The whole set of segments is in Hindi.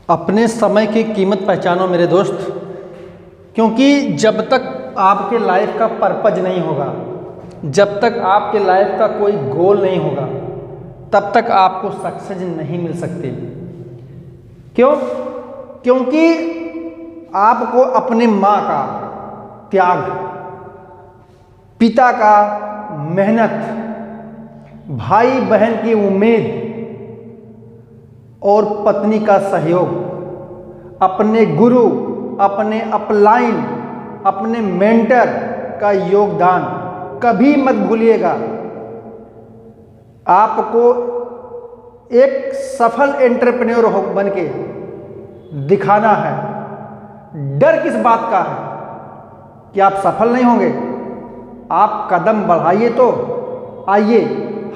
अपने समय की कीमत पहचानो मेरे दोस्त, क्योंकि जब तक आपके लाइफ का पर्पज नहीं होगा, जब तक आपके लाइफ का कोई गोल नहीं होगा, तब तक आपको सक्सेस नहीं मिल सकती। क्यों? क्योंकि आपको अपने माँ का त्याग, पिता का मेहनत, भाई बहन की उम्मीद और पत्नी का सहयोग, अपने गुरु, अपने अपलाइन, अपने मेंटर का योगदान कभी मत भूलिएगा। आपको एक सफल एंटरप्रेन्योर हो बनके दिखाना है। डर किस बात का है कि आप सफल नहीं होंगे? आप कदम बढ़ाइए तो आइए,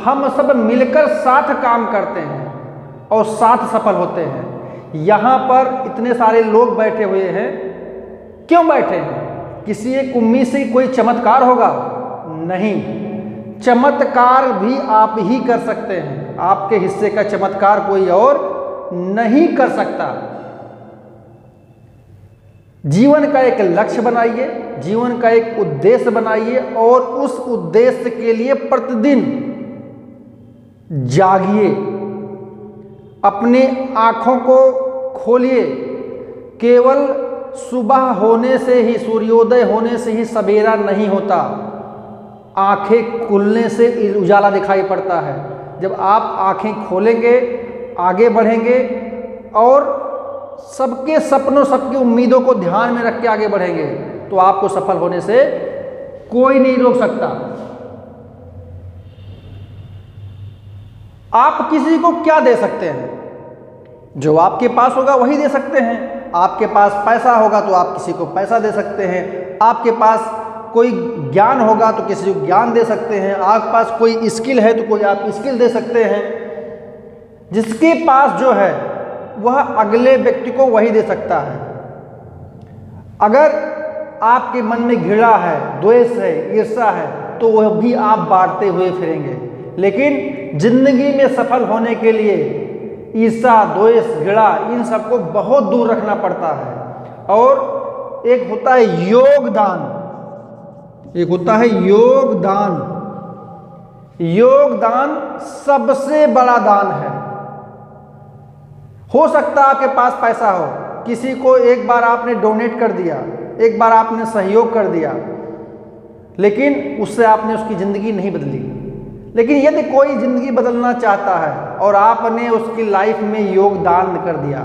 हम सब मिलकर साथ काम करते हैं और साथ सफल होते हैं। यहाँ पर इतने सारे लोग बैठे हुए हैं, क्यों बैठे हैं? किसी एक उम्मीद से कोई चमत्कार होगा? नहीं, चमत्कार भी आप ही कर सकते हैं। आपके हिस्से का चमत्कार कोई और नहीं कर सकता। जीवन का एक लक्ष्य बनाइए, जीवन का एक उद्देश्य बनाइए और उस उद्देश्य के लिए प्रतिदिन जागिए, अपने आँखों को खोलिए। केवल सुबह होने से ही, सूर्योदय होने से ही सवेरा नहीं होता। आँखें खुलने से उजाला दिखाई पड़ता है। जब आप आँखें खोलेंगे, आगे बढ़ेंगे और सबके सपनों, सबकी उम्मीदों को ध्यान में रख के आगे बढ़ेंगे, तो आपको सफल होने से कोई नहीं रोक सकता। आप किसी को क्या दे सकते हैं? जो आपके पास होगा वही दे सकते हैं। आपके पास पैसा होगा तो आप किसी को पैसा दे सकते हैं। आपके पास कोई ज्ञान होगा तो किसी को ज्ञान दे सकते हैं। आपके पास कोई स्किल है तो कोई आप स्किल दे सकते हैं। जिसके पास जो है वह अगले व्यक्ति को वही दे सकता है। अगर आपके मन में घृणा है, द्वेष है, ईर्ष्या है, तो वह भी आप बांटते हुए फिरेंगे। लेकिन जिंदगी में सफल होने के लिए ईर्ष्या, द्वेष, घृणा, इन सबको बहुत दूर रखना पड़ता है। और एक होता है योगदान, एक होता है योगदान। योगदान सबसे बड़ा दान है। हो सकता है आपके पास पैसा हो, किसी को एक बार आपने डोनेट कर दिया, एक बार आपने सहयोग कर दिया, लेकिन उससे आपने उसकी ज़िंदगी नहीं बदली। लेकिन यदि कोई ज़िंदगी बदलना चाहता है और आपने उसकी लाइफ में योगदान कर दिया,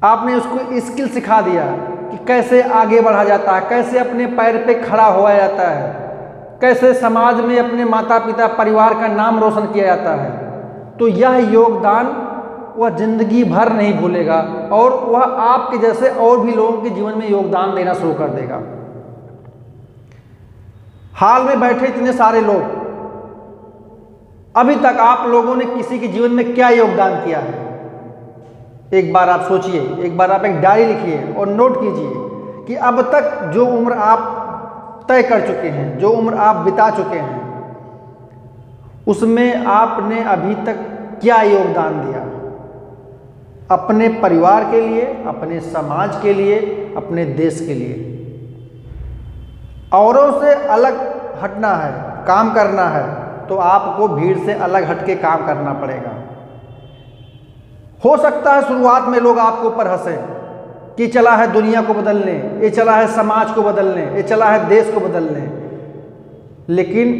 आपने उसको स्किल सिखा दिया कि कैसे आगे बढ़ा जाता है, कैसे अपने पैर पे खड़ा हुआ जाता है, कैसे समाज में अपने माता पिता, परिवार का नाम रोशन किया जाता है, तो यह योगदान वह जिंदगी भर नहीं भूलेगा और वह आपके जैसे और भी लोगों के जीवन में योगदान देना शुरू कर देगा। हाल में बैठे इतने सारे लोग, अभी तक आप लोगों ने किसी के जीवन में क्या योगदान किया है? एक बार आप सोचिए, एक बार आप एक डायरी लिखिए और नोट कीजिए कि अब तक जो उम्र आप तय कर चुके हैं, जो उम्र आप बिता चुके हैं, उसमें आपने अभी तक क्या योगदान दिया? अपने परिवार के लिए, अपने समाज के लिए, अपने देश के लिए। औरों से अलग हटना है, काम करना है, तो आपको भीड़ से अलग हट के काम करना पड़ेगा। हो सकता है शुरुआत में लोग आपके ऊपर हंसें कि चला है दुनिया को बदलने, ये चला है समाज को बदलने, ये चला है देश को बदलने, लेकिन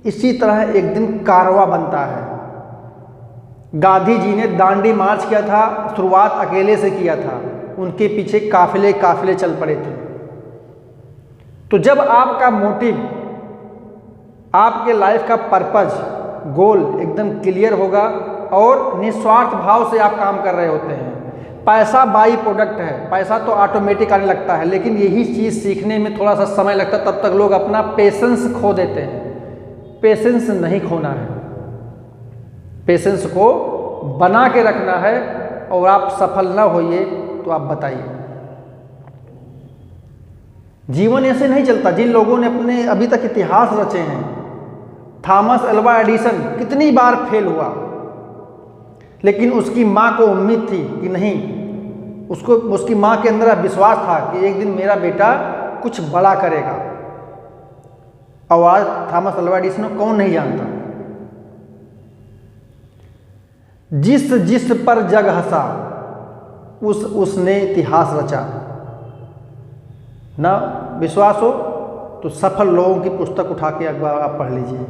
इसी तरह एक दिन कारवां बनता है। गांधी जी ने दांडी मार्च किया था, शुरुआत अकेले से किया था, उनके पीछे काफिले काफिले चल पड़े थे। तो जब आपका मोटिव, आपके लाइफ का पर्पज, गोल एकदम क्लियर होगा और निस्वार्थ भाव से आप काम कर रहे होते हैं। पैसा बाई प्रोडक्ट है, पैसा तो ऑटोमेटिक आने लगता है, लेकिन यही चीज़ सीखने में थोड़ा सा समय लगता है। तब तक लोग अपना पेशेंस खो देते हैं। पेशेंस नहीं खोना है, पेशेंस को बना के रखना है। और आप सफल ना होइए तो आप बताइए, जीवन ऐसे नहीं चलता। जिन लोगों ने अपने अभी तक इतिहास रचे हैं, थॉमस अल्वा एडिसन कितनी बार फेल हुआ, लेकिन उसकी माँ को उम्मीद थी कि नहीं, उसकी माँ के अंदर विश्वास था कि एक दिन मेरा बेटा कुछ बड़ा करेगा। और आज थॉमस अल्वा एडिसन को कौन नहीं जानता। जिस पर जग हंसा उसने इतिहास रचा। ना विश्वास हो तो सफल लोगों की पुस्तक उठा के अखबार आप पढ़ लीजिए।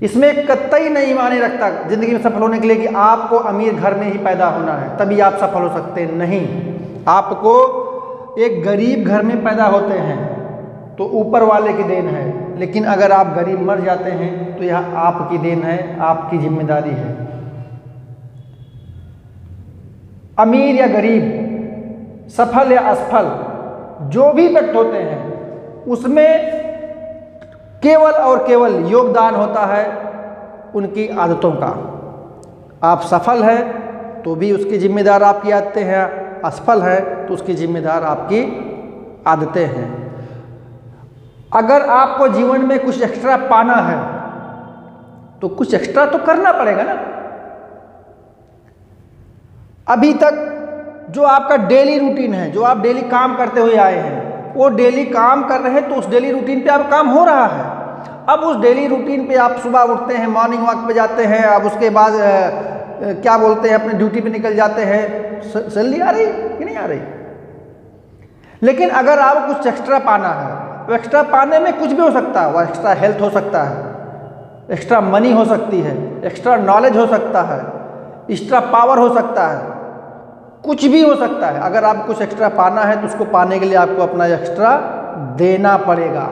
इसमें कतई नहीं माने रखता जिंदगी में सफल होने के लिए कि आपको अमीर घर में ही पैदा होना है तभी आप सफल हो सकते हैं। नहीं, आपको एक गरीब घर में पैदा होते हैं तो ऊपर वाले की देन है, लेकिन अगर आप गरीब मर जाते हैं तो यह आपकी देन है, आपकी जिम्मेदारी है। अमीर या गरीब, सफल या असफल, जो भी व्यक्ति होते हैं उसमें केवल और केवल योगदान होता है उनकी आदतों का। आप सफल हैं तो भी उसकी जिम्मेदार आपकी आदतें हैं, असफल है तो उसकी जिम्मेदार आपकी आदतें हैं। अगर आपको जीवन में कुछ एक्स्ट्रा पाना है तो कुछ एक्स्ट्रा तो करना पड़ेगा ना। अभी तक जो आपका डेली रूटीन है, जो आप डेली काम करते हुए आए हैं, वो डेली काम कर रहे हैं तो उस डेली रूटीन पे आप काम हो रहा है। अब उस डेली रूटीन पे आप सुबह उठते हैं, मॉर्निंग वॉक पे जाते हैं, अब उसके बाद क्या बोलते हैं अपने ड्यूटी पे निकल जाते हैं, सैलरी आ रही कि नहीं आ रही। लेकिन अगर आपको कुछ एक्स्ट्रा पाना है, तो एक्स्ट्रा पाने में कुछ भी हो सकता है। वह एक्स्ट्रा हेल्थ हो सकता है, एक्स्ट्रा मनी हो सकती है, एक्स्ट्रा नॉलेज हो सकता है, एक्स्ट्रा पावर हो सकता है, कुछ भी हो सकता है। अगर आप कुछ एक्स्ट्रा पाना है तो उसको पाने के लिए आपको अपना एक्स्ट्रा देना पड़ेगा।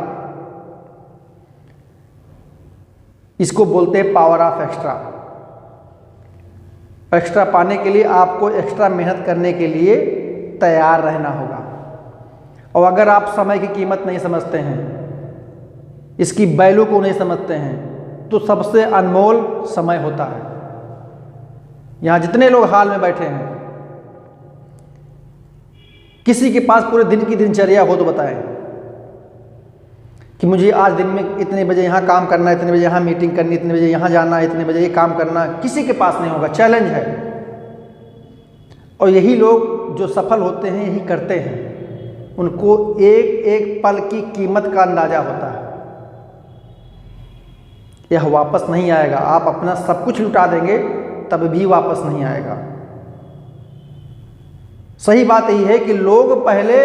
इसको बोलते हैं पावर ऑफ एक्स्ट्रा। एक्स्ट्रा पाने के लिए आपको एक्स्ट्रा मेहनत करने के लिए तैयार रहना होगा। और अगर आप समय की कीमत नहीं समझते हैं, इसकी वैल्यू को नहीं समझते हैं, तो सबसे अनमोल समय होता है। यहाँ जितने लोग हाल में बैठे हैं, किसी के पास पूरे दिन की दिनचर्या हो तो बताएं कि मुझे आज दिन में इतने बजे यहाँ काम करना है, इतने बजे यहाँ मीटिंग करनी, इतने बजे यहाँ जाना है, इतने बजे ये काम करना। किसी के पास नहीं होगा, चैलेंज है। और यही लोग जो सफल होते हैं यही करते हैं। उनको एक एक पल की कीमत का अंदाजा होता है। यह वापस नहीं आएगा। आप अपना सब कुछ लुटा देंगे तब भी वापस नहीं आएगा। सही बात यही है कि लोग पहले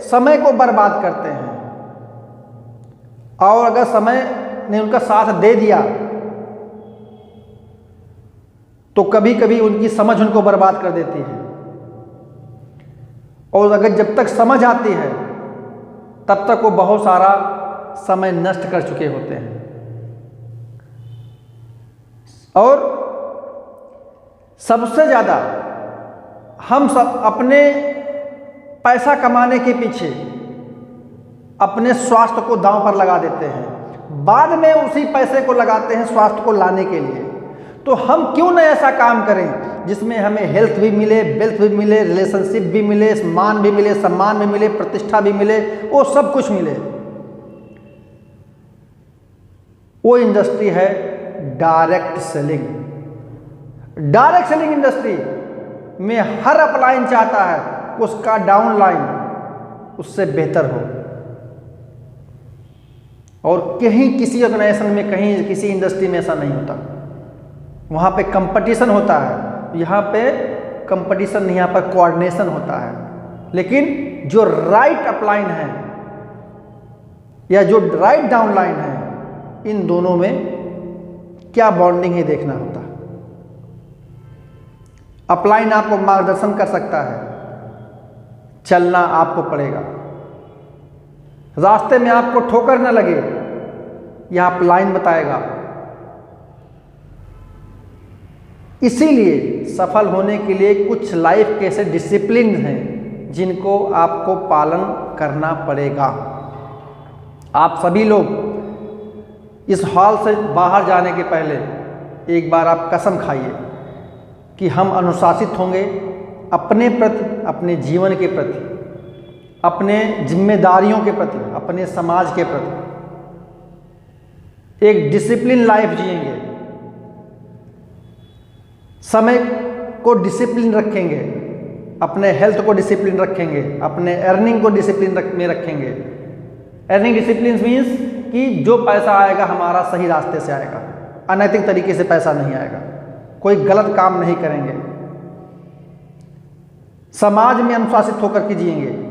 समय को बर्बाद करते हैं, और अगर समय ने उनका साथ दे दिया तो कभी कभी उनकी समझ उनको बर्बाद कर देती है। और अगर जब तक समझ आती है तब तक वो बहुत सारा समय नष्ट कर चुके होते हैं। और सबसे ज़्यादा हम सब अपने पैसा कमाने के पीछे अपने स्वास्थ्य को दांव पर लगा देते हैं, बाद में उसी पैसे को लगाते हैं स्वास्थ्य को लाने के लिए। तो हम क्यों न ऐसा काम करें जिसमें हमें हेल्थ भी मिले, वेल्थ भी मिले, रिलेशनशिप भी मिले, मान भी मिले, सम्मान भी मिले, प्रतिष्ठा भी मिले, वो सब कुछ मिले। वो इंडस्ट्री है direct selling. Direct selling industry में हर अपलाइन चाहता है उसका डाउनलाइन उससे बेहतर हो। और कहीं किसी ऑर्गेनाइजेशन में, कहीं किसी इंडस्ट्री में ऐसा नहीं होता। वहाँ पे कंपटीशन होता है, यहाँ पे कंपटीशन नहीं, यहाँ पर कोऑर्डिनेशन होता है। लेकिन जो राइट अपलाइन है या जो राइट डाउनलाइन है, इन दोनों में क्या बॉन्डिंग है देखना होता है। अपलाइन आपको मार्गदर्शन कर सकता है, चलना आपको पड़ेगा। रास्ते में आपको ठोकर न लगे, यह अपलाइन बताएगा। इसीलिए सफल होने के लिए कुछ लाइफ के ऐसे डिसिप्लिन हैं जिनको आपको पालन करना पड़ेगा। आप सभी लोग इस हॉल से बाहर जाने के पहले एक बार आप कसम खाइए कि हम अनुशासित होंगे अपने प्रति, अपने जीवन के प्रति, अपने जिम्मेदारियों के प्रति, अपने समाज के प्रति एक डिसिप्लिन लाइफ जिएंगे। समय को डिसिप्लिन रखेंगे, अपने हेल्थ को डिसिप्लिन रखेंगे, अपने अर्निंग को डिसिप्लिन में रखेंगे। अर्निंग डिसिप्लिन मीन्स कि जो पैसा आएगा हमारा सही रास्ते से आएगा, अनैतिक तरीके से पैसा नहीं आएगा, कोई गलत काम नहीं करेंगे, समाज में अनुशासित होकर के जिएंगे।